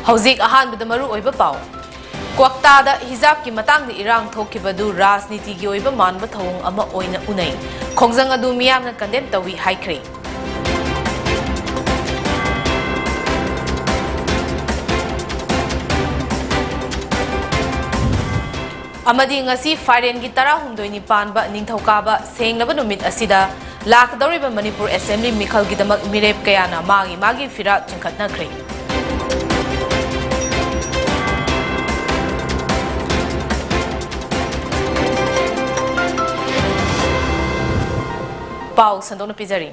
Hauzik ahanbada maru oiba pau. Kwaktada hijab ki matang di irang thokibadu rajniti gi oiba manba thawong ama oina unai. Khongjang adu miyamna condemn tawi haikre. Amadi ngasi Faren gi tara humdoi ni panba ningthokaba senglaba numit asida lakdoriba Manipur Assembly Mikhal gidamak mirep kayana magi fira chinkhatnakre. Pau Sandona Pizari.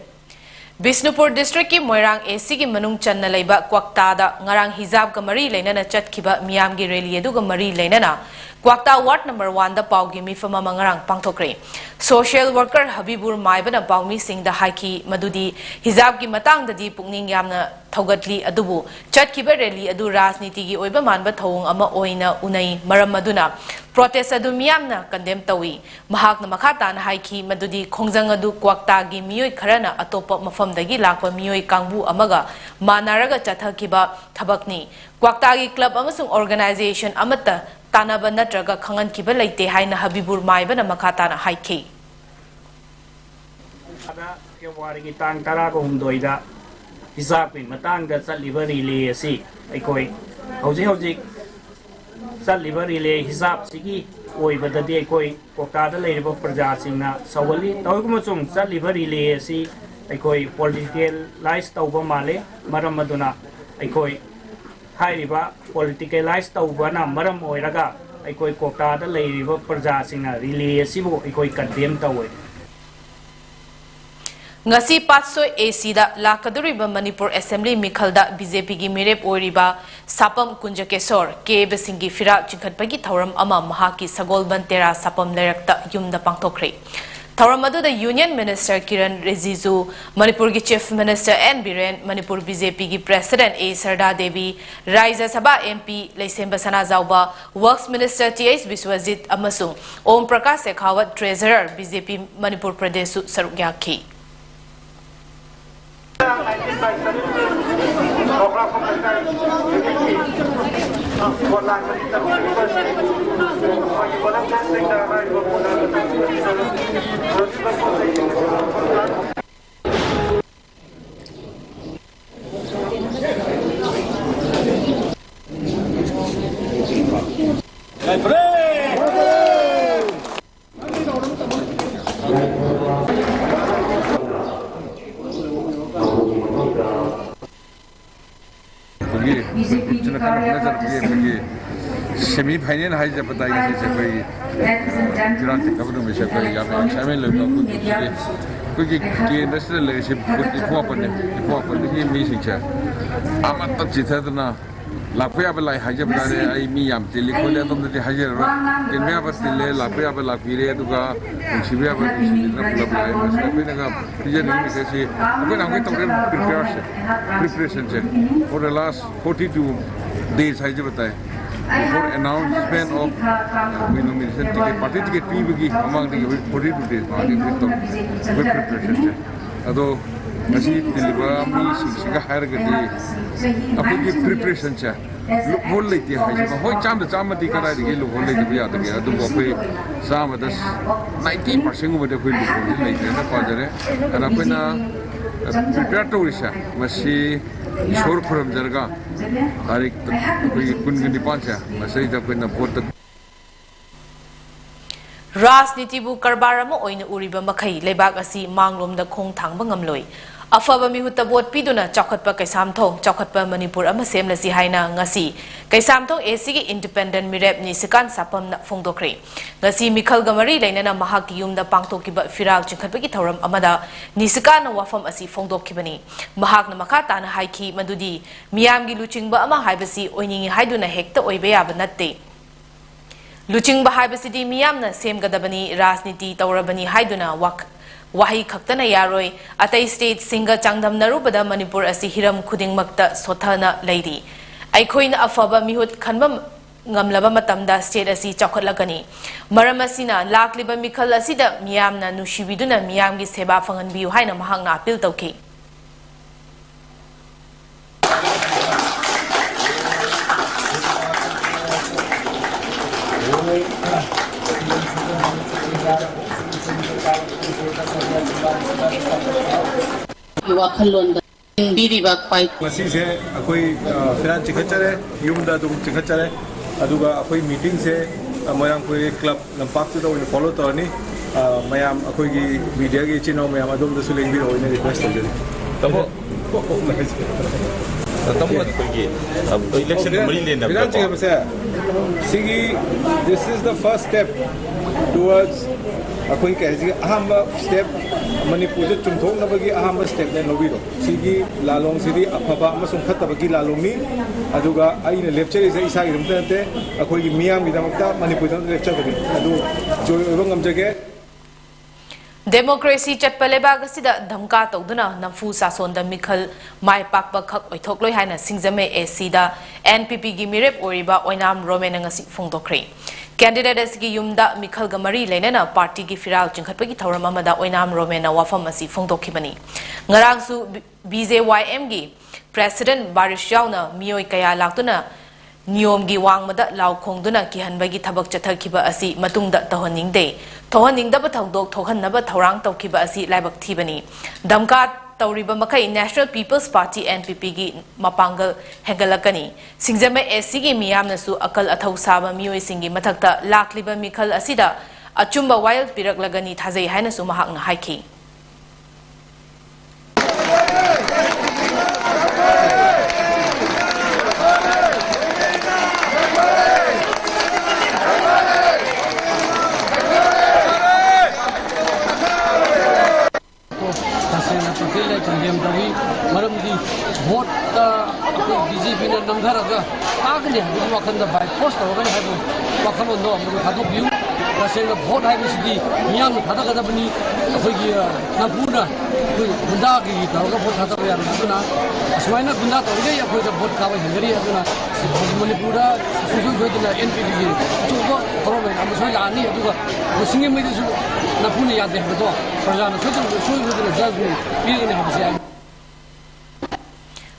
Bisnupur District ki Moirang AC ki manung channa leiba Kwaktada ngarang hijab ka mari leinana chatkiba miyam gi rally edu ka mari leinana Kwakta Ward number 1 da pau gi mifama mangarang pangthokre. Social worker Habibur Maibana Paumi Singh da haiki madudi hijab gi matang da di pukning yamna thogatli adubu chatkiba rally adu rajniti gi oiba manba thawong ama oina unai maram maduna protest adu miyamna condemn tawi mahakna makhata na haiki madudi khongjang adu Kwakta gi miyoi kharana atopa mafamdagi lakpa miyoi kangbu amaga manaraga chathakiba thabakni Kwakta gi club amasung organization amata Tanaba natraga khangan kiba leite haina Habibur Maibana makhata na haiki ada ke wari tang tara ko humdoida hisab in matang da chaliba relay asi aikoi hauji chaliba relay hisab sigi oi badade aikoi Kwakta da leiriba praja singna sawali tawgum chung chaliba relay asi aikoi politicalize tawba male maram maduna aikoi hairiba politicalize tawba na maram oiraga aikoi Kwakta da leiriba praja singna relay asi bo aikoi condemn tawe Ngasi Patsoi AC da lakaduriba Manipur Assembly Mikhalda BJP gi mirep oiriba Sapam Kunjakesor K Besingi Fira chinkhatpagi thauram ama mahaki Sagol Bantera Sapam Lerakta yumda pangthokre. Thauram adu da Union Minister Kiran Rijiju, Manipur gi Chief Minister N Biren, Manipur BJP gi President A Sarda Devi, Rajya Sabha MP Leisemba Sana Zauba, Works Minister TH Biswajit amasung Om Prakash Shekhawat Treasurer BJP Manipur Pradesh saruk yaki. Semi final hai jab bataiye se koi grant kabru me se koi ya me shamil lo ko ki national leadership ko ipon ki mi sikha amat ta chithadna lakpya balai haja badare ai mi yam teli ko le dom de haja ro kinya batile lakpya bala pire duga sibya ba na pula balai mas pe na pije ni se se ko na ko to preparation for the last 42 days haja bataye before announcement of nomination ticket party ticket PBG among the 42 days with preparation ado ngasi deliver mi singa hire gadi apni preparation cha hol leite hai ba hoi cham di kara dige lo hol leite ya de adu ko pe sam das 90% of the hol leite na pa jare ana pena prepare to isha masi shor from jarga tarik kun pancha masai da pena pot Rajniti bu karbarama oina uriba makai lebak asi manglom da khong thangba ngamloi afaba mihuta bot piduna chakhatpa kaisamthong chakhatpa Manipur ama semlasi haina ngasi kaisamthong AC gi independent mirep ni sikan sapam na phongdokre ngasi Mikhal gamari leinana mahaki yumda pangthokiba firal chinkhatpa gi thoram amada nisikana wafam asi phongdokhibani mahakna makhata na haiki madudi miyam gi luchingba ama haibasi oiningi haiduna hekta oibe yaba natte Luching Bahabasidi Miyamna same Gadabani Rasniti Taurabani Haiduna Wahi Kaktana Yaroi Atai State Singa Changdam Narubada Manipur Asi Hiram Kuding Makta Sotana Lady Aikoina Afaba Mihut Kanbam Ngamlaba Matamda State Asi Chokolagani Maramasina Lakliba Mikhal Asida Miyamna Nushibiduna Miyamgi Seba Fangan Biu Haina Mahangna Apil Toki wakhallon biriba khwai masi se akoi firan chikhachare yumda dum chikhachare aduga akoi meeting se mayam koi club lampak tu da follow tawni mayam akoi gi media gi chino mayam adum da suling bi roine request tawjari tamo election mari lena firan chikhachare sigi this is the first step towards akoi kaisi ahamba step Manipur de chumthong na bagi ahamba step na lobiro sigi lalong sidi afaba amasung khatta bagi lalong ni aduga aina lecture is isa gi rumte akoi gi miyam gi damakta Manipur da lecture bagi adu joy obangam jage Democracy chatpalebag asida dhamka tawduna namfu sasonda mikhal mai pakpa khak oithokloi haina singjame AC da NPP gi mirep oriba oinam romen ngasi phongdokre candidate asigi yumda mikhal gamari leinana party gi firal chingkhatpagi thoram amada oinam romena wafam asi phongdokhibani ngarangsu BJYM gi president Barish Yauna mioi kaya laktuna नियम की वांगमद लाउखोंदुना किहनबगी थबक चथखिबा असि मतुंगदा तहनिंगदे तहनिंगदब थौदोक थोहननब थौरांग तौखिबा असि लाइबक थीबनी दमका तौरिबा मखै नेशनल पीपल्स पार्टी NPP की मपांगल हेगलकनी सिंगजमे एसी की मियामनसु अकल अथौ साबा मियोय सिंगी मथक्ता लाखलिबा मिखल असिदा अचुंबा wild पिरकलगनी थाजै हायनसु महाकना हाइखी vote BJP na namdharaga agni wakhanda by post organ haibu wakhalo no amru thadok view rasena vote haibu sidi miyam thadagada bani khoigi napuna gunda gi tawga vote thadaba ya runa aswaina gunda tawge ya khoida vote kawa hingari aduna manipura susu godina NPP gi chugo promen amso lani aduga musinge mai su napuna ya de hado prajana susu godina judgment pigine habse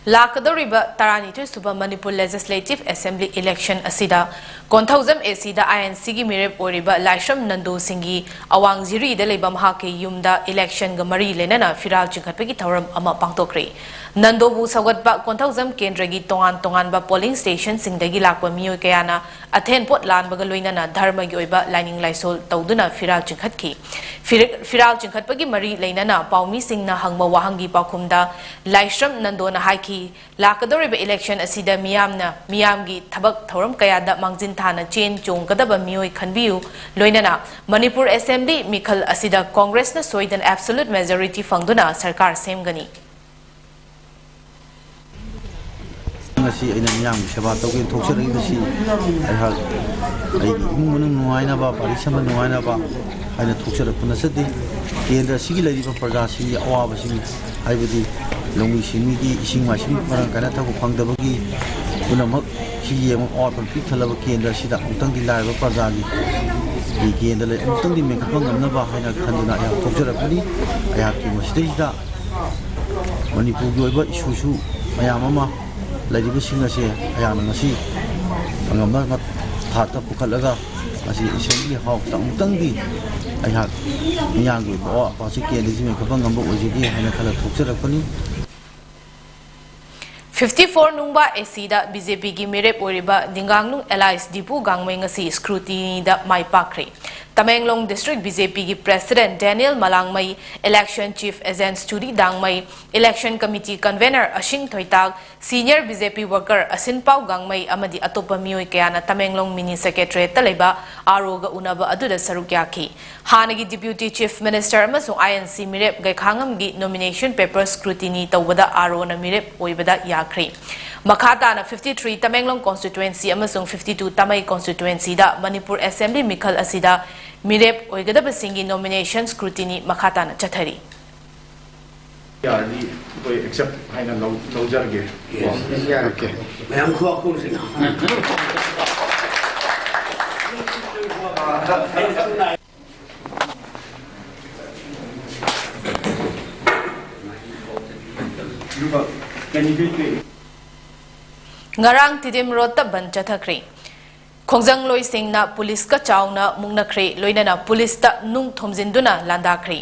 Lakadoriba Tarani Suba Manipur Legislative Assembly election asida Konthozam Asida INC gi mirep oriba Laisham Nando Singi Awang Ziri de lebam hake yumda election gamari lenana firal chingkhatpegi thoram ama pangtokre Nando bu sagatba Konthozam Kendragi tongan ba polling station singdagi lakwa miyoy kayana athen pot lan baga loinana dharma gi oiba lining laisol tawduna firal chingkhatki firal chingkhatpegi mari leinana paumi singna hangba wahangi pakhumda Laisham Nando na haiki Lakadoriba election asida miyamgi thabak thoram kayada mangjin thana chen chongkadaba miyoy khanbiu loinana Manipur Assembly mikhal asida Congress na soidan absolute majority fangduna sarkar semgani ngasi aina miyam seba tawge thokseragi basi ai imung nuaina ba parisama nuaina ba aina thokserakuna sadi kendra sigi laiba praja si awa basi haibadi longi simi gi ising ma simi parang kana thabu phangdabagi unamak si yem or pan pik thalaba kendra sida utang di laiba praja gi kendra le utang di mekapang namna ba haina khanduna ya thokserakuni aya ki masdida Manipur gi oiba issue mayam ama lagi singa se ayana ngasi angama mat thata pukhalaga asi assembly hall tang di ayha miyangi bo pasi ke lisi me khapang ngam bo ojigi hana khala thukserakani 54 nungba ACda BJP gi mirep oriba dinganglung allies dipu gangmai ngasi scrutiny da mai pakre Tamenglong District BJP gi President Daniel Malangmai Election Chief Agent Studi Dangmai Election Committee Convener Ashing Thoitag Senior BJP Worker Asin Pau Gangmai amadi atopa miyoy kayana Tamenglong Mini Secretary taleba aroga unaba aduda sarukyaki Hanagi Deputy Chief Minister amasung INC mirep gaikhangam gi nomination paper scrutiny tawbada aro na mirep oibada yakri Makata na 53 Tamenglong constituency amasung 52 Tamay constituency da Manipur Assembly mikhal asida mirep oigadaba singi nomination scrutiny makata na chathari yardi koi accept haina lojar ge okay mayam khuwa khum sina ngarang tidim rota ban chathakri Khongjang loi singna police ka chawna mungna khre loinana police ta nung thomjinduna landakri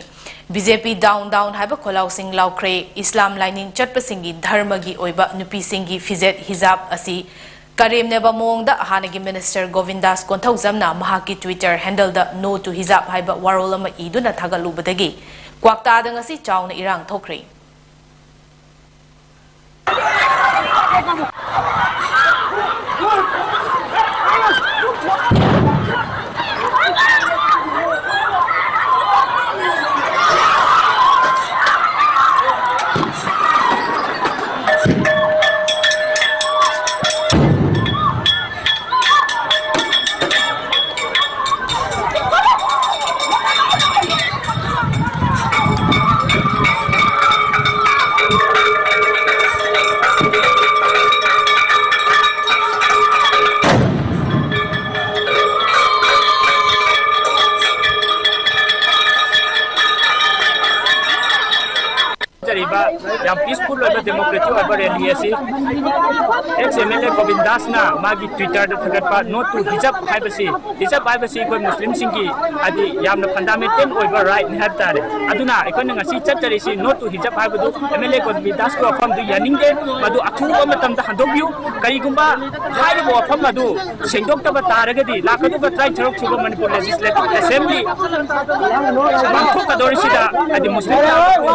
BJP down down haiba kholau sing laukre Islam lining chatpasingi dharmagi oiba nupi singi fizet hijab asi Karim neba mongda hanagi Minister Govindas Konthokjamna mahaki Twitter handle da no to hijab haiba warolama iduna thagalubadagi kwakta da ngasi chawna irang thokre yang peaceful over democratic over rally ex-MLA Govindas na magi Twitter da thagatpa not to hijab haibasi ko Muslim singi adi yamna fundamental over right ni hatare aduna ikon ngasi chatari si not to hijab haibadu MLA Govindas ko afam du yaning de madu athuba matam da handobyu kaigumba haibo afam madu sendok ta taragadi lakadu ba try chorok chuba Manipur Legislative Assembly bangko kadorishida adi Muslim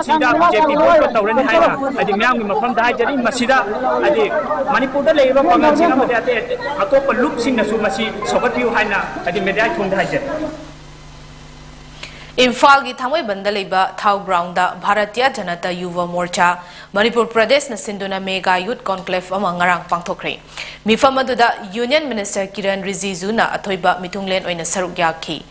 sida BJP vote ko tawrani haina adi myang mafam da jari masida adi Manipur da leiba pamal singa made ate atopa loop sing na su masi sogatpiu haina adi media thung da je Imphal gi thangwai banda leiba thau ground da Bharatiya Janata Yuva Morcha Manipur Pradesh na sinduna mega youth conclave ama ngarang pangthokre mifam aduda Union Minister Kiran Rijiju na athoiba mitunglen oina saruk yakhi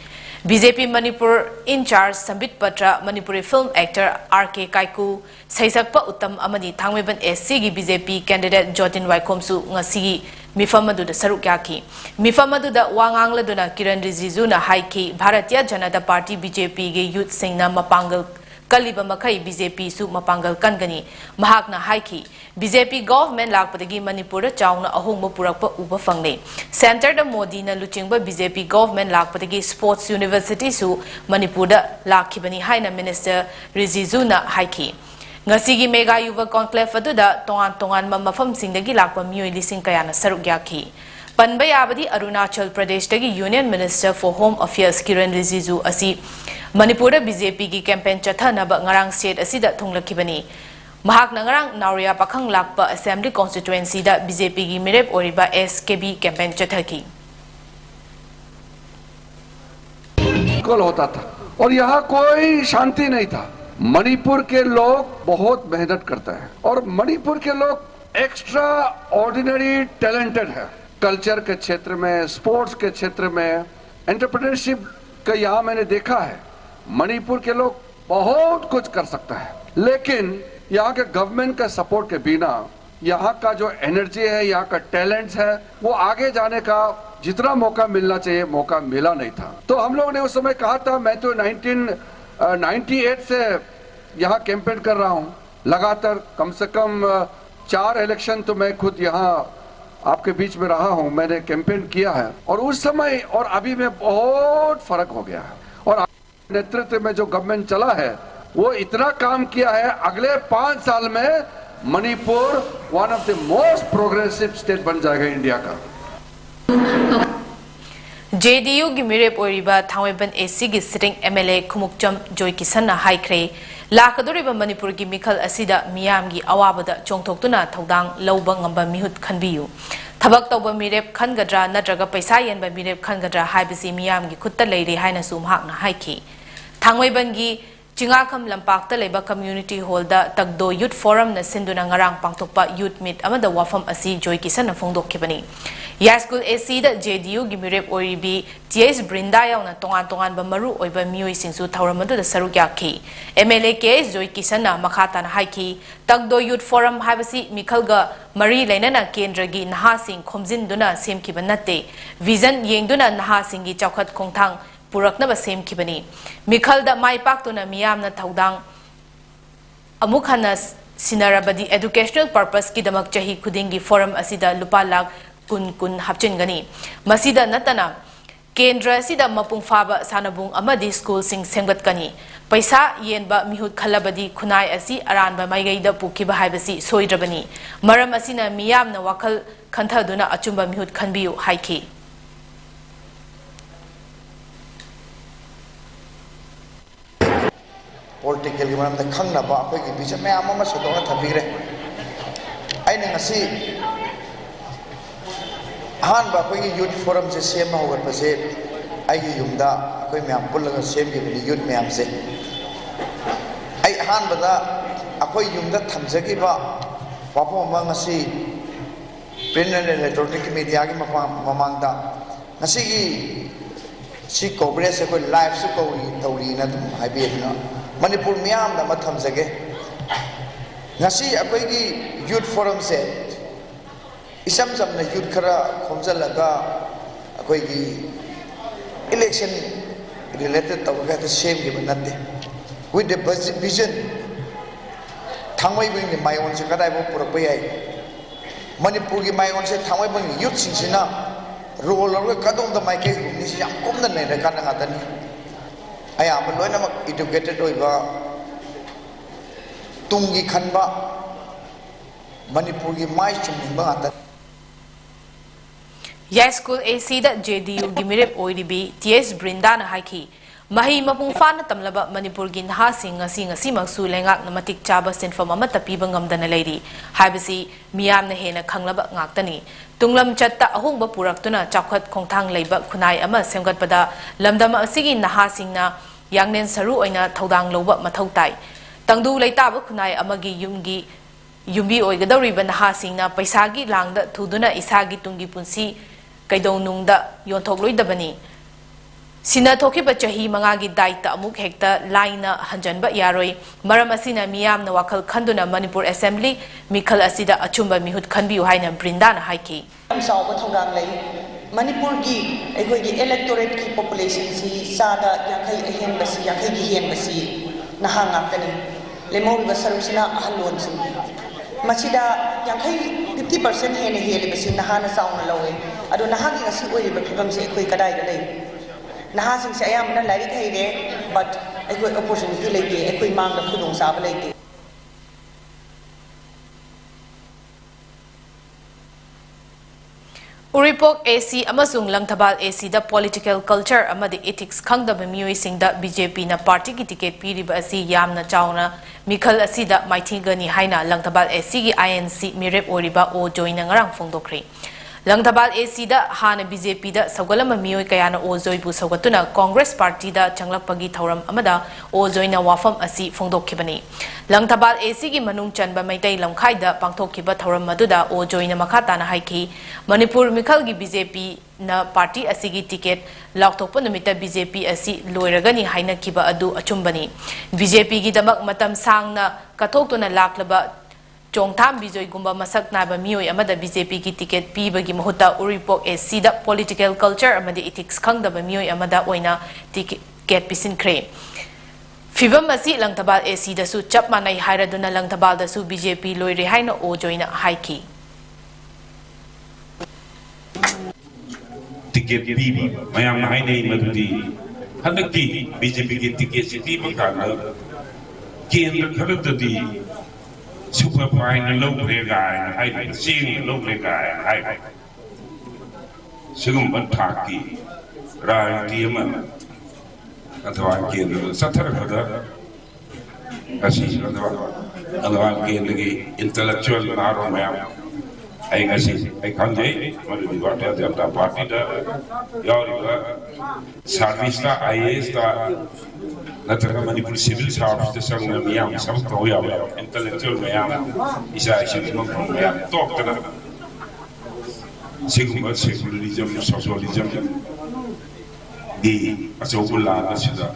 BJP Manipur in charge Sambit Patra Manipuri film actor RK Kaiku Saisakpa Uttam amadi Thangmeban SC gi BJP candidate Jotin Waikomsu ngasi mifamadu da saruk yaki mifamadu da wangangladuna Kiran Rijiju na haiki Bharatiya Janata Party BJP ge youth singna mapangal kaliba makai BJP su mapangal kangani mahakna haiki BJP government lakpadagi Manipur da chawna ahongba purakpa uba fangne center da Modi na luchingba BJP government lakpadagi sports university su Manipur da lakhibani haina Minister Rijiju na haiki ngasigi mega yuva conclave aduda tongan mafam singdagi lakpa mioi lising kayana saruk yakhi panba yabadi Arunachal Pradesh dagi Union Minister for Home Affairs Kiran Rijiju asi Manipur da BJP gi campaign chathanaba ngarang state asida thonglakibani mahak ngarang Nauria pakhang lakpa assembly constituency da BJP gi mirep oriba SKB campaign chathaki कल होता था और यहाँ कोई शांति नहीं था मणिपुर के लोग बहुत मेहनत करते हैं और मणिपुर के लोग एक्स्ट्रा ऑर्डिनरी टैलेंटेड है कल्चर के क्षेत्र में स्पोर्ट्स के क्षेत्र में एंटरप्रेन्योरशिप का यहाँ मैंने देखा है मणिपुर के लोग बहुत कुछ कर सकता है लेकिन यहाँ के गवर्नमेंट का सपोर्ट के बिना यहाँ का जो एनर्जी है यहाँ का टैलेंट्स है वो आगे जाने का जितना मौका मिलना चाहिए मौका मिला नहीं था तो हम लोगों ने उस समय कहा था मैं तो 1998 से यहाँ कैंपेन कर रहा हूँ लगातार कम से कम 4 इलेक्शन तो मैं खुद यहाँ आपके बीच में रहा हूँ मैंने कैंपेन किया है और उस समय और अभी में बहुत फर्क हो गया है और नेतृत्व में जो गवर्नमेंट चला है वो इतना काम किया है अगले 5 साल में Manipur one of the most progressive state बन जाएगा इंडिया का JDU gi mirep oriba Thangweban AC gi sitting MLA Khumukcham Joy Kisan na haikre lakadoriba Manipur gi mikhal asida miyam gi awabada chongthoktuna thodang lawba ngamba mihut khanbiyu thabak tawba mirep khangadra natraga paisa yenba mirep khangadra haibasi miyam gi khutta leire haina sum hakna haiki Thangweban gi Chingakham Lampakta leba community hall da Tagdo Youth Forum na sinduna ngarang pangtokpa youth meet amada wafam asi Joy Kisan na phongdokhibani Ya school AC da JDU gi mirep oribi TS Brinda yauna tongan ba maru oiba mioi singsu thauramadu da saruk yakhi MLA KS Joy Kisan na makhata na haiki Tagdo Youth Forum haibasi mikhalga mari lainana kendra gi naha sing khomjin duna semkiba natte vision yengduna naha sing gi chawkhat khongthang puraknaba semkibani mikhal da mai paktuna miyamna thaudang amukhana sinarabadi educational purpose ki damak chahi khudingi forum asida lupa lakh kun hapchingani masida natana kendra asida mapung faba sanabung amadi school sing sengbatkani पैसा येनबा मिहुत खलबदी खुनाई असी अरानबा माइगैदा पुखिबा हाइबसी सोइद्रबनी मरम असिना मियामना वाखल खंथदुना अचुंबा मिहुत खनबियु हाइखी political gimana tak khang na ba apa gitu bisa memang mas itu orang tapi kira, ini ngasih, han ba apa gitu youth forum se sema hogan pase, ayi yumda, apa memang pulang sem gitu di youth memang se, ayi han benda, apa yumda thamjagi ba, apa memang ngasih, print and electronic media ki mamang da, ngasih si coverage se kau live se kau tauri na tu hai biar na. Manipur miyam na matham jage ngasi apai gi youth forum se isam sam na youth khara khomjal laga apai gi election related to ga the same gi banate with the vision thangwai bing ni mai on se kadai bo purak pai ai Manipur gi mai on se thangwai bing youth sing sina role or kadong da mai ke ni yam kom na ne kan nga tani ayah meluai nama educated oiba tunggi khanba Manipur gi mai chumni ba ata ya school AC da JDU gi mirep oiribi TS Brinda na haiki mahi mapung fana tamlaba Manipur gi nha ngasi maksu lengak na matik chaba sinfam amata piba ngamdana leiri haibasi miyam na hena khanglaba ngaktani tunglam chatta ahungba puraktuna chakhat khongthang leiba khunai ama semgatpada lamdama asigi naha singna yangnen saru oina thodang loba mathau tai tangdu leitaba khunai amagi yumbi oigadawriba naha singna paisa gi langda thuduna isagi tungi punsi kaidonungda yonthokloi sina thokiba chahi manga gi daita amuk hekta laina hanjanba yaroi maram asina miyamna wakhal khanduna Manipur Assembly mikhal asida achumba mihut khanbiu haina Brindan haiki amsaw thodang lei Manipur gi egoi gi electorate ki population si sada yakai ahen basi yakai gi hen basi nahanga kani lemo bi basarusina ahalon sin masida yakai 50% hen hele basi nahana sauna lawe ado nahagi ngasi oi ba phibam se ekoi kadai ga lei naha sing se ayam na lari thai de but ekoi opportunity leite ekoi mang da khudong sa ba leite Uripok AC amasung Langthabal AC da political culture amadi ethics khangdaba mioi singda BJP na party ki ticket piriba asi yamna chauna mikhal asida maithingani haina Langthabal AC gi INC mirep oriba o joina ngarang phongdokri Langthabal AC da hana BJP da sagalama mioi kayana o joibu sagatuna Congress party da changlakpagi thauram amada o joina wafam asi phongdokhibani Langthabal AC gi manung chanba maitai lamkhai da pangthokhiba thauram maduda o joina makata na haiki Manipur mikhal gi BJP na party asi gi ticket laukthokpa numita BJP asi loiragani haina kiba adu achumbani BJP gi damak matam sangna kathoktuna laklaba Chongtham Bijoy Gumba Masak Naba Mioi Amada BJP ki ticket pibagi mahuta Uripok AC da political culture amadi ethics khangdaba mioi amada oina ticket pisin kre Fibam asi Langthabal AC da su chap manai hairaduna Langthabal da su BJP loire haina o joina haiki ticket pibi mayam na hainai madudi hanaki BJP ki ticket si piba kana kendra kharadadi super fine low play guy I sing low play guy I sigum bantaki rai tiama atwa kendra sathar khada asi atwa kendra intellectual naro mayam I ngasi I khanjai madu Bharatiya Janata Party da yauriba service ta IAS ta natraga Manipur civil service ta sangna miyam sam toya intellectual mayam isa shimong mayam talk ta secularism socialism di asogula asida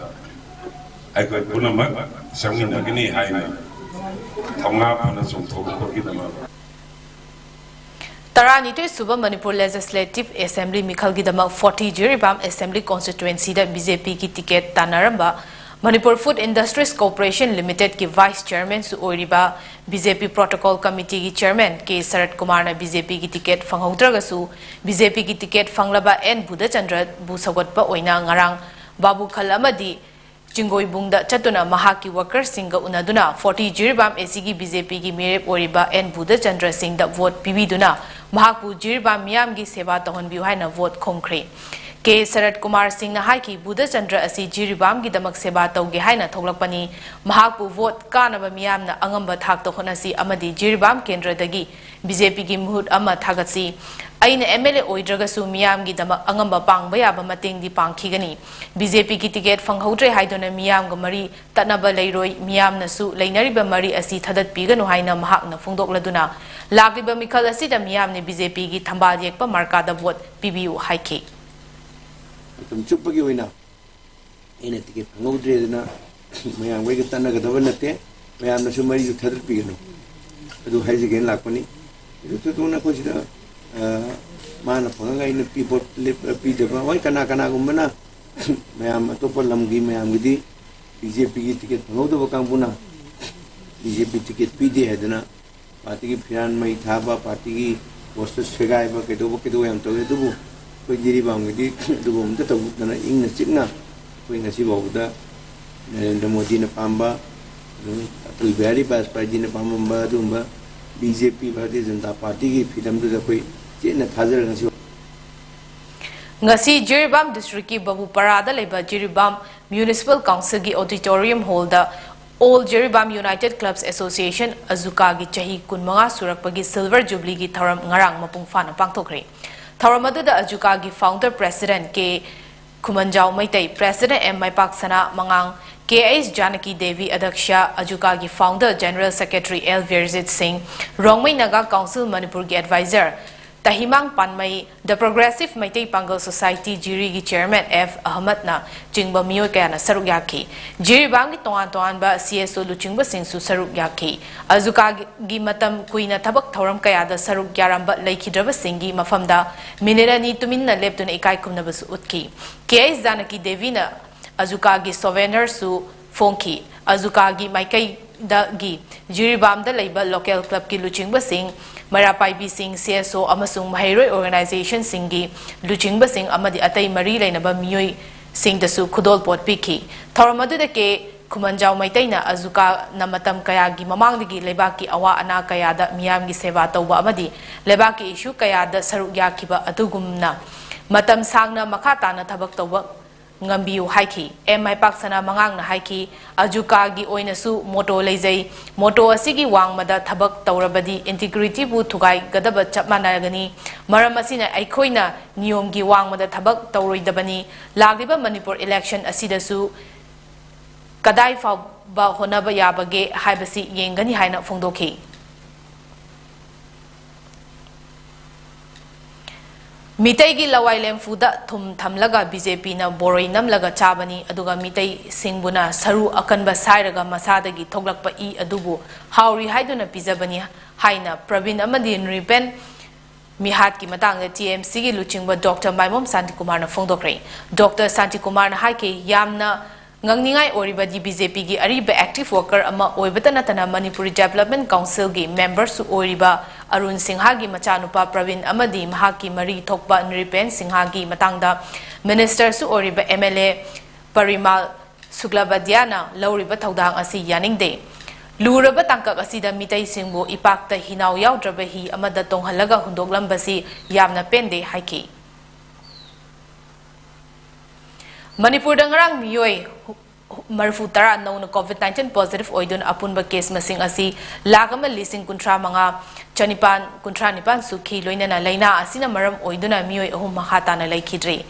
ai ko punama sangina gini haina thonga phana songtho ko kinama Taranito Suba Manipur Legislative Assembly Mikhal Gidama 40 Jiribam Assembly Constituency da BJP ki ticket Tanaramba Manipur Food Industries Corporation Limited ki Vice Chairman su oiriba BJP Protocol Committee ki Chairman K Sarat Kumar na BJP ki ticket fanghaudraga su BJP ki ticket fanglaba N Buddha Chandra bu sagatpa oina ngarang Babu Khalamadi Jingoibungda Chatuna Mahaki workers singa unaduna 40 Jiribam ACG BJP gi Mirep Oriba N Buddha Chandra Singh da vote Pibiduna Mahaku Jiribam Miam gi Seva Tohon Biuhaina vote Konkre. K. Sarat Kumar Singh na haiki Buddha Chandra asi Jiribam gi damak seba tauge haina thoglakpani Mahaku vote kanaba miyam na angamba thak to khonasi amadi Jiribam kendra dagi BJP gi muhut ama thagatsi aina MLA oidragasu miyam gi damak angamba pangba yaba mateng di pangkhigani BJP gi ticket fanghodre haidona miyam ga mari tatnaba leiroi miyam na su leinariba mari asi thadat piganu haina mahak na phungdokladuna lagliba mikhal asi da miyam ne BJP gi thambal yekpa marka da vote PBU haiki tum chuppa gi oina ene ticket ngodre na mayam wei gata na gada banate mayam na sumari ju thadr pi gano adu haiji gen lakpani itu tu na ko sida mana phanga ina pi bot le pi de ba wai kana kana gumna mayam to palam gi mayam gi BJP gi ticket ngod ba kang buna BJP ticket pi de hedna party gi phiran mai thaba party gi poster segai ba kedo yam to edu ko Jiribam gi dubum ta tabu na ing na chikna ko ing si bawda Narendra Modi na pamba Atal Bihari Vajpayee na pamba dumba BJP Bharatiya Janata Party gi phidam du da koi chena thajar ngasi ngasi Jiribam district ki Babu Parada leba Jiribam Municipal Council gi auditorium hall da All Jiribam United Clubs Association Azuka gi chahi kunmanga surakpagi silver jubilee gi tharam ngarang mapung fana pangthokre Tharamadu da Ajuka gi founder president K. Kumanjau Maitai, President M. Maipak Sana Mangang, K.H. Janaki Devi Adaksha, Ajuka gi founder General Secretary L. Virzit Singh, Rongmai Naga Council Manipur gi advisor, Tahimang Panmai, the Progressive Maitai Pangal Society Jiri gi Chairman F. Ahmad na Jingba Miyo Kaya na Saruk Yaki, Jiribam gi Tongan ba CSO Luchingba Singh su Saruk Yaki, Azuka gi Matam Kuina Tabak Thoram Kaya da Saruk Yaramba Laikhidraba Singhi Mafamda, Minirani Tumin na Leptuna Ikai Kumnabas Utki, K.S. Zanaki Devi na Azuka gi Souvenir su Fonki, Azuka gi Maikai da gi Jiribam da Labor Local Club ki Luchingba Singh, Marapai B Singh CSO amasung Mahairoi Organization Singhi Luchingba Singh amadi atai mari lainaba miyoi Singh dasu khudol pot piki Thoramadu da ke Kumanjau Maitai na Azuka na matam kaya gi mamangdigi lebaki awa ana kaya da miyam gi seva tauba amadi lebaki issue kaya da saruk yakiba adugumna matam sangna makata na thabak tauba ngambiu haiki M Maipak Sana mangang na haiki Ajuka gi oinasu moto leizai moto asigi wangmada thabak taurabadi integrity bu thugai gadaba chapmanagani maram asina aikoina niyom gi wangmada thabak tauroidabani lagliba Manipur election asidasu kadai fa ba honaba yabage haibasi yengani haina phongdoki Mitai gi lawai lemfuda thum thamlaga BJP na boroi namlaga chabani aduga mitai singbuna saru akanba sairaga masada gi thoglakpa I adubu hauri haiduna pizabani haina Pravin amadi Nripen mihat ki matang TMC gi luchingba Dr. Maimom Santi Kumar na phongdokre Dr. Santi Kumar na haike yamna ngangningai oriba di BJP gi ariba active worker ama oibata natana Manipuri Development Council gi member su oriba Arun Singha gi machanupa Pravin amadi mahaki mari thokpa Nripen Singha gi matangda minister su oriba MLA Parimal Suglabadiana lauriba thaudang asi yaningde luraba tangkak asida mitai singbo ipakta hinau yaudraba hi amada tonghalaga hundoklambasi yamna pende haiki Manipur dangarang miyoi Marfu tara na COVID-19 positive oidun apunba case masing asi lagama lising kuntra mga chanipan kuntra nipan sukhi loina na laina asina maram oiduna miyoi ahum mahata na laikhidre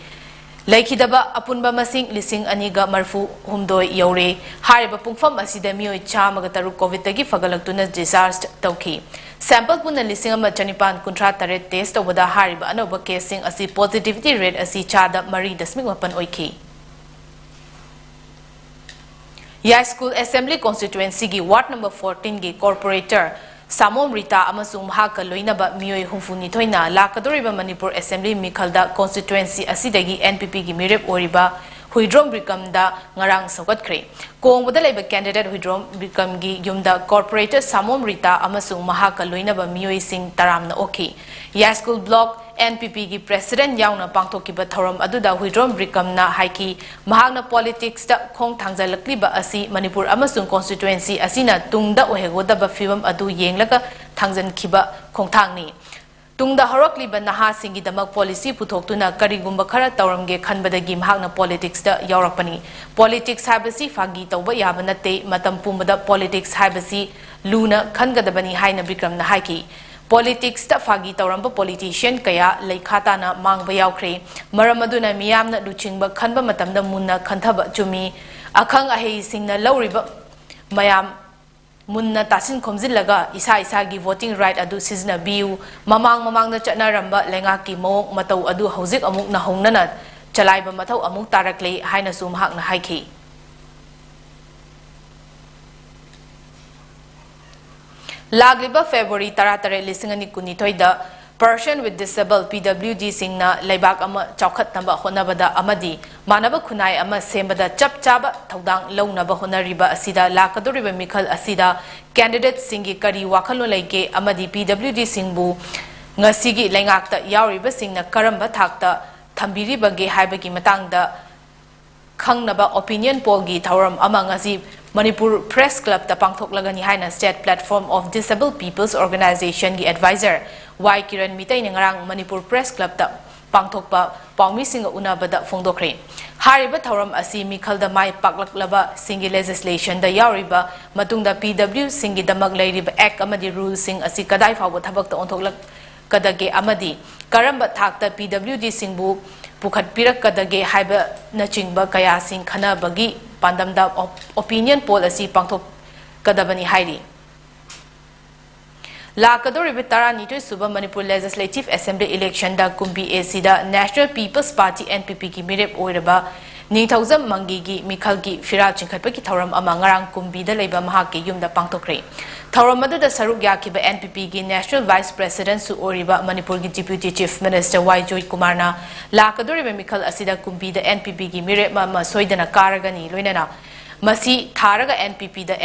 laikhidaba apunba masing lising aniga marfu humdoi yaure hariba pungfam asida miyoi chamaga taru COVID tagi fagalaktuna discharged tauki sample puna lising ama chanipan kuntra tare test obada hariba anoba casing asi positivity rate asi chada mari dasmik mapan oiki Ya School Assembly Constituency gi Ward number 14 gi Corporator Samom Rita amasung mahaka loinaba miyoi humfuni thoina lakadoriba Manipur Assembly Mikhalda Constituency asidagi NPP gi mirep oriba Huidrom Brikam da ngarang sokatkre Kongboda leba candidate Huidrom Brikam gi yumda Corporator Samom Rita amasung mahaka loinaba miyoi sing taramna oki Ya School Block NPP gi president yauna pangthokiba thoram aduda Huidrom Brikamna haiki mahakna politics da khong thangjalakliba asi Manipur amasung constituency asina tungda ohegodaba fibam adu yenglaga thangjankhiba khongthangni tungda horokliba naha singi damak policy puthoktuna karigumba khara tawramge khanbadagi mahakna politics da yaurakpani politics habasi fagi tawba yaba natte matam pumada politics habasi luna khangadabani haina Bikramna haiki politics ta fagi tawramba politician kaya lekhata na mangba yaukre maramaduna miyamna luchingba khanba matamda munna khanthaba chumi akhang ahei singna lawriba mayam munna tasin khomjillaga isa gi voting right adu sizna biu mamang na chana ramba lenga ki mok matau adu hojik amuk na hongnana chalaiba mathau amuk tarakle haina sum hakna haiki Lagliba February 13 da person with disabled PWD singna laibak ama chawkhat naba honabada amadi manaba khunai ama sembada chap chaba thodang launaba honariba asida lakadoriba mikhal asida candidate singi kari wakhalon leike amadi PWD singbu ngasigi lengakta yauriba singna karamba thakta thambiribage haibagi matangda khangnaba opinion poll gi thauram ama ngasi Manipur Press Club ta pangthoklagani haina State Platform of Disabled People's Organization gi advisor Y Kiran Mitai ngarang Manipur Press Club ta pangthokpa pawmi singa unabada fongdokre hariba thauram asi mikhalda mai paklaklaba singi legislation da yauriba matungda PW singi damak leiriba act amadi rule sing asi kadai fawba thabak ta onthoklak kadage amadi karamba thakta PWD singbu pukhat pirakadage haiba nachingba kaya sing khana bagi pandamda opinion poll asi pangthok kadabani hairi lakadori bitara ni suba Manipur Legislative Assembly election da kumbi AC da National People's Party NPP ki mirep oiraba ni thousand mangi gi mikhal gi fira chingkhatpa ki thoram ama ngarang kumbi da leiba mahak ki yumda pangthokre thoram adu da saruk yakhiba NPP gi National Vice President su oriba Manipur gi Deputy Chief Minister Y Joy Kumarna lakadori be mikhal asida kumbi da NPP gi mirep ma soidana karagani loinana masi tharaga NPP da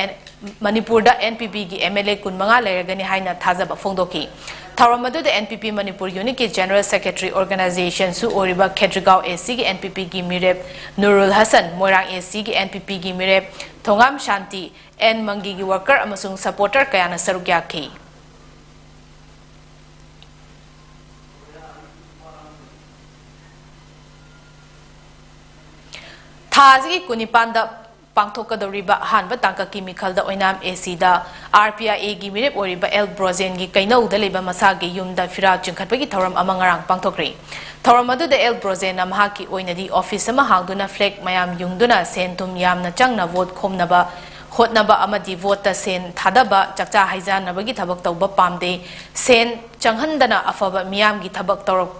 Manipur da NPP gi MLA kun manga leragani haina thajaba fongdoki Tharamadu da NPP Manipur Unit ki General Secretary Organization su oriba Khedrigao AC gi NPP gi mirep Nurul Hassan Moirang AC gi NPP gi mirep Thongam Shanti N Mangi gi worker amasung supporter kayana saruk yakhi Thazgi kunipanda pangthokadoriba hanba tangka ki mikhalda oinam AC da RPIA gi mirep oriba El Brozen gi kainau da leba masa gi yumda fira chingkhatpagi thoram amangarang pangthokri thoram adu da El Brozen amha ki oinadi office ama hangduna flag mayam yungduna sentum yamna changna vote khomnaba hotnaba amadi vote ta sen thadaba chakcha haijanabagi thabak tawba pamde sen changhandana afaba miyam gi thabak tawrak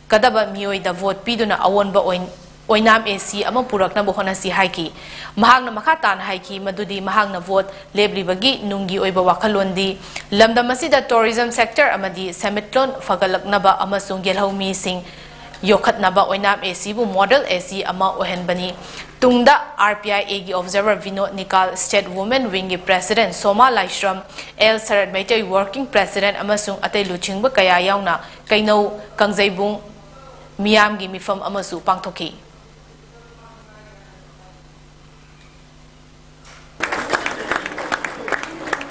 kadaba miyoi da vote piduna awonba Oinam AC ama purakna bohona si haiki mahangna makhatan haiki madudi mahangna vote leblibagi nungi oiba wakhalondi lamdamasida tourism sector amadi semitlon fagalaknaba amasung gelhaumi sing yokhatnaba Oinam AC bu model AC ama ohenbani tungda RPIA gi observer Vinod Nikal State Women Wing gi President Soma Laishram El Sarat Maitai Working President amasung atay luchingba kaya yauna kainau kangzaibung miyam gi mifam amasu pangthoki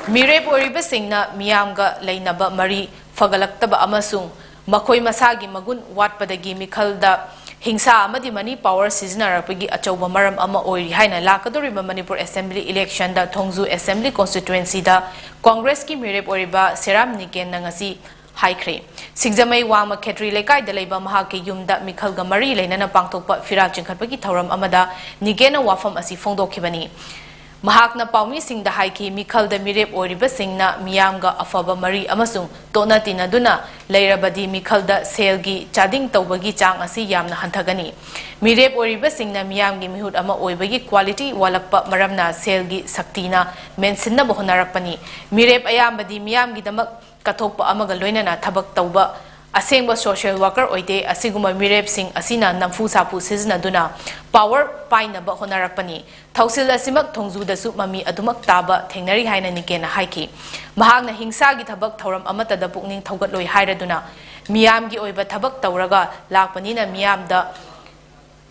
Mirep oriba singna miyamga leinaba mari fagalaktaba amasung makoi masagi magun watpadagi mikhalda hingsa amadi mani power siznarapagi achauba maram ama oiri haina lakadoriba Manipur Assembly election da Thongju Assembly constituency da Congress ki mirep oriba Seram Niken nangasi haikre Sigjamai wama khetri lekai da leiba mahake yumda mikhalga mari leinana pangthokpa fira chingkhatpagi thoram amada nigena wafam asi fongdokhibani Mahakna paumi sing da haiki mikhal da mirep oriba singna miyamga afaba mari amasung tona tinaduna leirabadi mikhal da selgi chading tawbagi chang asi yamna hanthagani mirep oriba singna miyamgi mihut ama oibagi quality walakpa maramna selgi saktina mensinna bohnarakpani mirep ayambadi miyamgi damak kathokpa amaga loinana thabak tawba asengba social worker oide asiguma mirep sing asina namfu sapu sizna duna power paina ba honarakpani thausil asimak thongju da su mami adumak taba thengnari haina nikena haiki mahagna hingsa gi thabak thoram amata da pukning thogatloi hairaduna ꯃꯤꯌꯥꯝꯒꯤ ꯑꯣꯏꯕ ꯊꯕꯛ ꯇꯧꯔꯒ ꯂꯥꯛꯄꯅꯤꯅ ꯃꯤꯌꯥꯝꯗ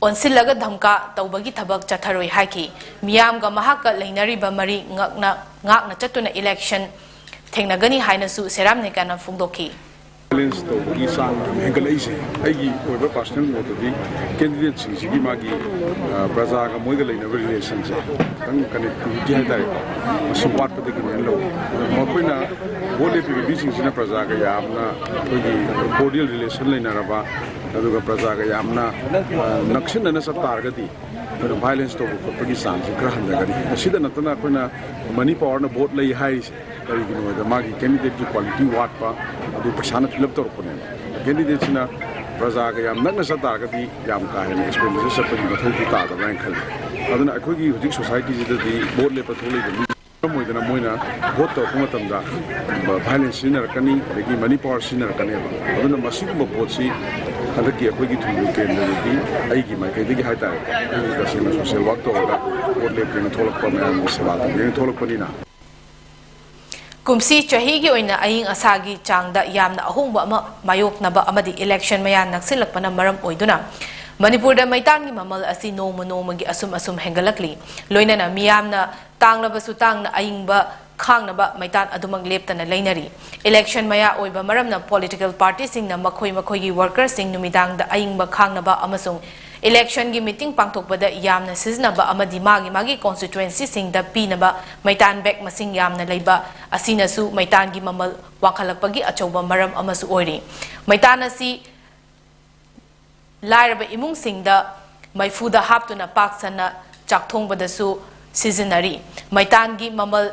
ꯑꯣꯟꯁꯤꯜꯂꯒ ꯙꯝꯀꯥ ꯇꯧꯕꯒꯤ ꯊꯕꯛ ꯆꯠꯊꯔꯣꯏ ꯍꯥꯏꯈꯤ ꯃꯤꯌꯥꯝꯒ ꯃꯍꯥꯛꯀ ꯂꯩꯅꯔꯤꯕ ꯃꯔꯤ ꯉꯥꯛꯅ ꯆꯠꯇꯨꯅ ꯏꯂꯦꯛꯁꯟ ꯊꯦꯡꯅꯒꯅꯤ ꯍꯥꯏꯅꯁꯨ ꯁꯦꯔꯥꯝꯅꯤꯀꯥꯅ ꯐꯣꯡꯗꯣꯛꯈꯤ ꯕꯦꯂꯦꯟꯁ ꯇꯧꯕꯒꯤ ꯆꯥꯡ ꯍꯦꯟꯒꯠꯂꯛꯏꯁꯦ ꯑꯩꯒꯤ ꯑꯣꯏꯕ ꯄꯥꯔꯁꯣꯅꯦꯜ ꯃꯣꯠꯇꯗꯤ ꯀꯦꯟꯗꯤꯗꯦꯠꯁꯤꯡꯁꯤꯒꯤ ꯃꯥꯒꯤ ꯄ꯭ꯔꯖꯥꯒ ꯃꯣꯏꯒ ꯂꯩꯅꯕ ꯔꯤꯂꯦꯁꯟꯁꯦ ꯈꯤꯇꯪ ꯀꯅꯦꯛꯇꯤꯕꯤꯇꯤ ꯍꯥꯏꯇꯥꯔꯦꯀꯣ ꯃꯁꯤ ꯋꯥꯠꯄꯗꯒꯤꯅꯦꯅ ꯂꯧꯏ ꯃꯈꯣꯏꯅ ꯚꯣꯠ ꯂꯦꯞꯄꯤꯕ ꯃꯤꯁꯤꯡꯁꯤꯅ ꯄ꯭ꯔꯖꯥꯒ ꯌꯥꯝꯅ ꯑꯩꯈꯣꯏꯒꯤ ꯀꯣꯔꯗꯤꯌꯦꯜ ꯔꯤꯂꯦꯁꯟ ꯂꯩꯅꯔꯕ ꯑꯗꯨꯒ ꯄ꯭ꯔꯖꯥꯒ ꯌꯥꯝꯅ ꯅꯛꯁꯤꯟꯅꯅ ꯆꯠ ꯇꯥꯔꯒꯗꯤ ꯑꯩꯈꯣꯏꯅ ꯚꯥꯏꯂꯦꯟꯁ ꯇꯧꯕ ꯈꯣꯠꯄꯒꯤ ꯆꯥꯡꯁꯤ ꯈꯔ ꯍꯟꯊꯒꯅꯤ ꯃꯁꯤꯗ ꯅꯠꯇꯅ ꯑꯩꯈꯣꯏꯅ ꯃꯅꯤ ꯄꯥꯋꯔꯅ ꯚꯣꯠ ꯂꯩ ꯍꯥꯏꯔꯤꯁꯦ ꯀꯔꯤꯒꯤꯅꯣꯗ ꯃꯥꯒꯤ ꯀꯦꯟꯗꯤꯗꯦꯠꯀꯤ ꯀ꯭ꯋꯥꯂꯤꯇꯤ ꯋꯥꯠꯄ ꯑꯗꯨ ꯄꯩꯁꯥꯅ ꯐꯤꯜꯑꯞ ꯇꯧꯔꯛꯄꯅꯦꯕ ꯀꯦꯟꯗꯤꯗꯦꯠꯁꯤꯅ ꯄ꯭ꯔꯖꯥꯒ ꯌꯥꯝ ꯅꯛꯅ ꯆꯠ ꯇꯥꯔꯒꯗꯤ ꯌꯥꯝ ꯀꯥ ꯍꯦꯟꯅ ꯑꯦꯛꯁꯄꯦꯟꯗꯤꯆꯔ ꯆꯠꯄꯒꯤ ꯃꯊꯧꯁꯨ ꯇꯥꯗꯕ꯭ꯔꯥ ꯍꯥꯏꯅ ꯈꯜꯂꯤ ꯑꯗꯨꯅ ꯑꯩꯈꯣꯏꯒꯤ ꯍꯧꯖꯤꯛ ꯁꯣꯁꯥꯏꯇꯤꯁꯤꯗꯗꯤ ꯚꯣꯠ ꯂꯦꯞꯄ ꯊꯣꯛꯂꯛꯏꯕ ꯃꯤ ꯃꯔꯝ ꯑꯣꯏꯗꯅ ꯃꯣꯏꯅ ꯚꯣꯠ ꯇꯧꯔꯛꯄ ꯃꯇꯝꯗ ꯚꯥꯏꯂꯦꯟꯁ ꯁꯤꯖꯤꯟꯅꯔꯛꯀꯅꯤ ꯑꯗꯒꯤ ꯃꯅꯤ ꯄꯥꯋꯔ ꯁꯤꯖꯤꯟꯅꯔꯛꯀꯅꯦꯕ ꯑꯗꯨꯅ ꯃꯁꯤꯒꯨꯝꯕ ꯄꯣꯠꯁꯤ ꯍꯟꯗꯛꯀꯤ ꯑꯩꯈꯣꯏꯒꯤ ꯊꯨꯝꯒꯤ ꯀꯦꯟꯗ꯭ꯔꯗꯗꯤ ꯑꯩꯒꯤ ꯃꯥꯏꯀꯩꯗꯒꯤ ꯍꯥꯏꯇꯥꯔꯦ ꯑꯩꯈꯣꯏꯒꯤ ꯇꯁꯦꯡꯅ ꯁꯣꯁꯤꯌꯦꯜ ꯋꯥꯔꯛ ꯇꯧꯔꯒ ꯚꯣꯠ ꯂꯦꯞꯀꯦꯅ ꯊꯣꯛꯂꯛꯄ ꯃꯌꯥꯝꯒꯤ ꯁꯦꯕꯥ ꯇꯧꯒꯦꯅ ꯊꯣꯛꯂꯛꯄꯅꯤꯅ ꯀꯨꯝꯁꯤ ꯆꯍꯤꯒꯤ ꯑꯣꯏꯅ ꯑꯏꯪ ꯑꯁꯥꯒꯤ ꯆꯥꯡꯗ ꯌꯥꯝꯅ ꯑꯍꯣꯡꯕ ꯑꯃ ꯃꯥꯌꯣꯛꯅꯕ ꯑꯃꯗꯤ ꯏꯂꯦꯛꯁꯟ ꯃꯌꯥ ꯅꯛꯁꯤꯜꯂꯛꯄꯅ ꯃꯔꯝ ꯑꯣꯏꯗꯨꯅ ꯃꯅꯤꯄꯨꯔꯗ ꯃꯩꯇꯥꯟꯒꯤ ꯃꯃꯜ ꯑꯁꯤ ꯅꯣꯡꯃ ꯅꯣꯡꯃꯒꯤ ꯑꯁꯨꯝ ꯍꯦꯟꯒꯠꯂꯛꯂꯤ ꯂꯣꯏꯅꯅ ꯃꯤꯌꯥꯝꯅ ꯇꯥꯡꯂꯕꯁꯨ ꯇꯥꯡꯅ ꯑꯏꯪꯕ ꯈꯥꯡꯅꯕ ꯃꯩꯇꯥꯟ ꯑꯗꯨꯃꯛ ꯂꯦꯞꯇꯅ ꯂꯩꯅꯔꯤ ꯏꯂꯦꯛꯁꯟ ꯃꯌꯥ ꯑꯣꯏꯕ ꯃꯔꯝꯅ ꯄꯣꯂꯤꯇꯤꯀꯦꯜ ꯄꯥꯔꯇꯤꯁꯤꯡꯅ ꯃꯈꯣꯏꯒꯤ ꯋꯥꯔꯀꯔꯁꯤꯡ ꯅꯨꯃꯤꯗꯥꯡꯗ ꯑꯏꯪꯕ ꯈꯥꯡꯅꯕ ꯑꯃꯁꯨꯡ इलेक्शन की मीटिंग पांगथोकपदा यामना सिजनबा अमदि मागी कॉन्स्टिट्युएंसीसिंगदा पीनबा मैतान बैग मसिंग यामना लेबा असिनसु मैतान की ममल वाखलकपगी अचौबा मरम अमसु ओइरि मैतान असि लाइरबा इमुंगसिंगदा मैफुदा हापतुना पाकसना चाकथोंगबदसु सिजनरी मैतान की ममल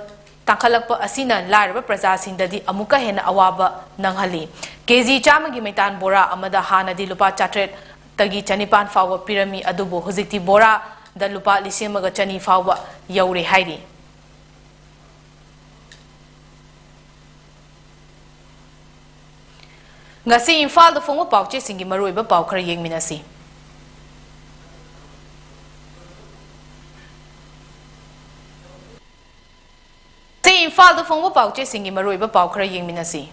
तांखलकप असिना लाइरबा प्रजासिंगददि अमुका हेना अवाबा नंगहली केजी चामगी मैतान बोरा अमदा हानदि लुपा चाट्रेट तगी चनिपान फाव पिरमी अदुबो हुजिक्ति बोरा द लुपा लिसेमगा चनी फाव you're हाइरि ngasi imphal da fongo pauche singi maroiba pau khara yengminasi se imphal da fongo pauche singi maroiba pau khara yengminasi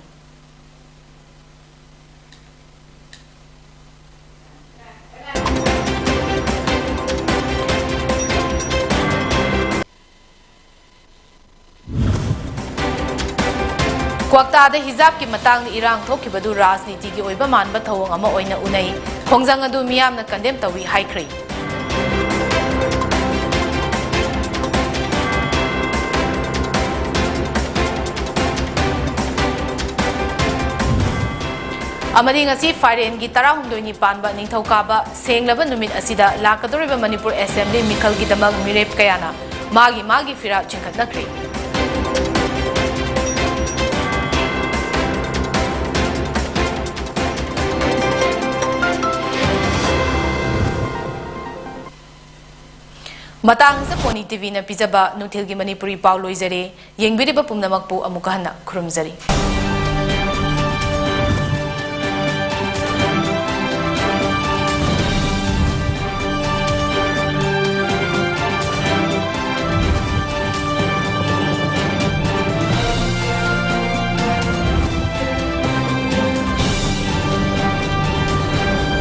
क्वाक्ता हिजाब की मतंग इरांग थोखिबदु राजनीति की ओइबा मानबा थवंग अमा ओइना उनै खोंजंग अदु मियामना कंडेम तवी हाइख्री अमदी ngasi फाइरेन की 19 पानबा निंगथौकाबा सेंगलबा नुमित असिदा लाकदोरिबा मणिपुर असेंबली मिखल की दमक मिरेप कयाना मागी फिरा चिंखतनख्री मतंग से पोनी टीवी न पिजबा नुथिल की मणिपुरी पाउ लोइजरे येंगबिरिबा पुमनमकपु अमुका हन्ना खुरुमजरी।